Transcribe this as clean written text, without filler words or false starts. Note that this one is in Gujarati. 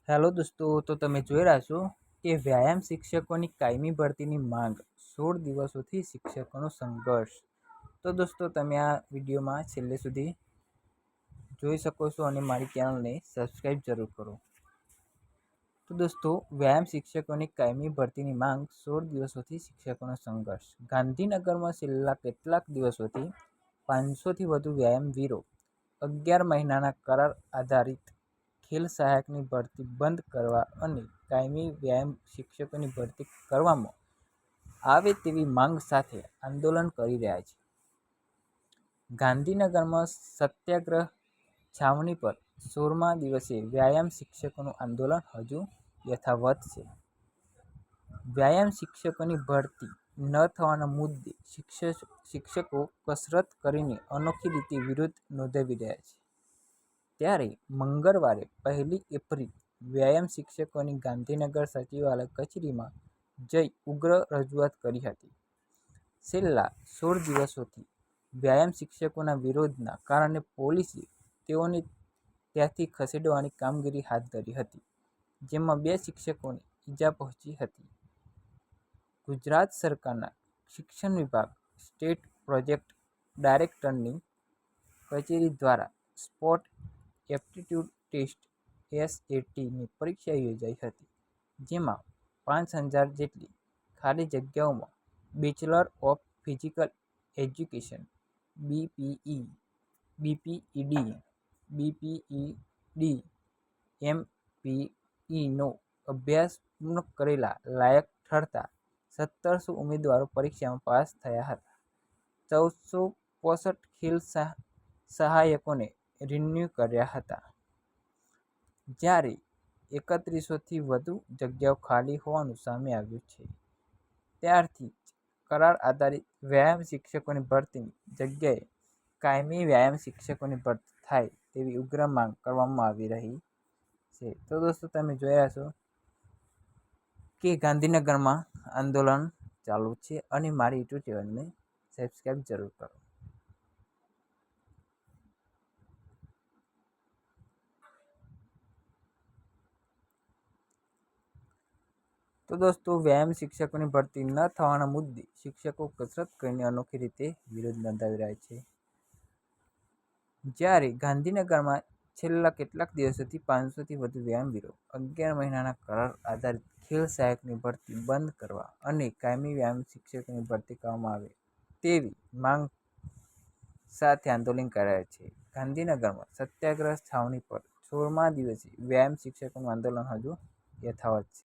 હેલો દોસ્તો, તો તમે જોઈ રહ્યા છો કે વ્યાયામ શિક્ષકોની કાયમી ભરતીની માંગ 16 દિવસોથી શિક્ષકોનો સંઘર્ષ. તો દોસ્તો, તમે આ વિડીયોમાં છેલ્લે સુધી જોઈ શકો છો અને મારી ચેનલને સબસ્ક્રાઈબ જરૂર કરો. તો દોસ્તો, વ્યાયામ શિક્ષકોની કાયમી ભરતીની માંગ 16 દિવસોથી શિક્ષકોનો સંઘર્ષ. ગાંધીનગરમાં છેલ્લા કેટલાક દિવસોથી 500થી વધુ વ્યાયામવીરો 11 મહિનાના કરાર આધારિત ખેલ સહાયકની ભરતી બંધ કરવા અને કાયમી વ્યાયામ શિક્ષકોની ભરતી કરવામાં આવે તેવી માંગ સાથે આંદોલન કરી રહ્યા છે. ગાંધીનગરમાં સત્યાગ્રહ છાવણી પર 16મા દિવસે વ્યાયામ શિક્ષકોનું આંદોલન હજુ યથાવત છે. વ્યાયામ શિક્ષકોની ભરતી ન થવાના મુદ્દે શિક્ષકો કસરત કરીને અનોખી રીતે વિરોધ નોંધાવી રહ્યા છે. ત્યારે મંગળવારે 1 એપ્રિલ વ્યાયામ શિક્ષકોની ગાંધીનગર સચિવાલય કચેરીમાં જઈ ઉગ્ર રજૂઆત કરી હતી. છેલ્લા 16 દિવસોથી વ્યાયામ શિક્ષકોના વિરોધના કારણે પોલીસે તેઓને ત્યાંથી ખસેડવાની કામગીરી હાથ ધરી હતી, જેમાં 2 શિક્ષકોને ઈજા પહોંચી હતી. ગુજરાત સરકારના શિક્ષણ વિભાગ સ્ટેટ પ્રોજેક્ટ ડાયરેક્ટરની કચેરી દ્વારા સ્પોટ એપ્ટિટ્યૂડ ટેસ્ટ SATની પરીક્ષા યોજાઈ હતી, જેમાં 5000 જેટલી ખાલી જગ્યાઓમાં bachelor of physical education BPED, MPEનો અભ્યાસ પૂર્ણ કરેલા લાયક ઠરતા 1700 ઉમેદવારો પરીક્ષામાં પાસ થયા હતા. 1465 ખેલ સહાયકોને રિન્યૂ કર્યા હતા, જ્યારે 3100થી વધુ જગ્યાઓ ખાલી હોવાનું સામે આવ્યું છે. ત્યારથી જ કરાર આધારિત વ્યાયામ શિક્ષકોની ભરતીની જગ્યાએ કાયમી વ્યાયામ શિક્ષકોની ભરતી થાય તેવી ઉગ્ર માંગ કરવામાં આવી રહી છે. તો દોસ્તો, તમે જોઈ રહ્યા છો કે ગાંધીનગરમાં આંદોલન ચાલુ છે અને મારી યુટ્યુબ ચેનલને સબસ્ક્રાઈબ જરૂર કરો. તો દોસ્તો, વ્યાયામ શિક્ષકોની ભરતી ન થવાના મુદ્દે શિક્ષકો કસરત કરીને અનોખી રીતે વિરોધ નોંધાવી રહ્યા છે. જ્યારે ગાંધીનગરમાં છેલ્લા કેટલાક દિવસોથી 500થી વધુ વ્યાયામવીરો 11 મહિનાના કરાર આધારિત ખેલ સહાયકની ભરતી બંધ કરવા અને કાયમી વ્યાયામ શિક્ષકોની ભરતી કરવામાં આવે તેવી માંગ સાથે આંદોલન કરી રહ્યા છે. ગાંધીનગરમાં સત્યાગ્રહ છાવણી પર 16મા દિવસે વ્યાયામ શિક્ષકોનું આંદોલન હજુ યથાવત છે.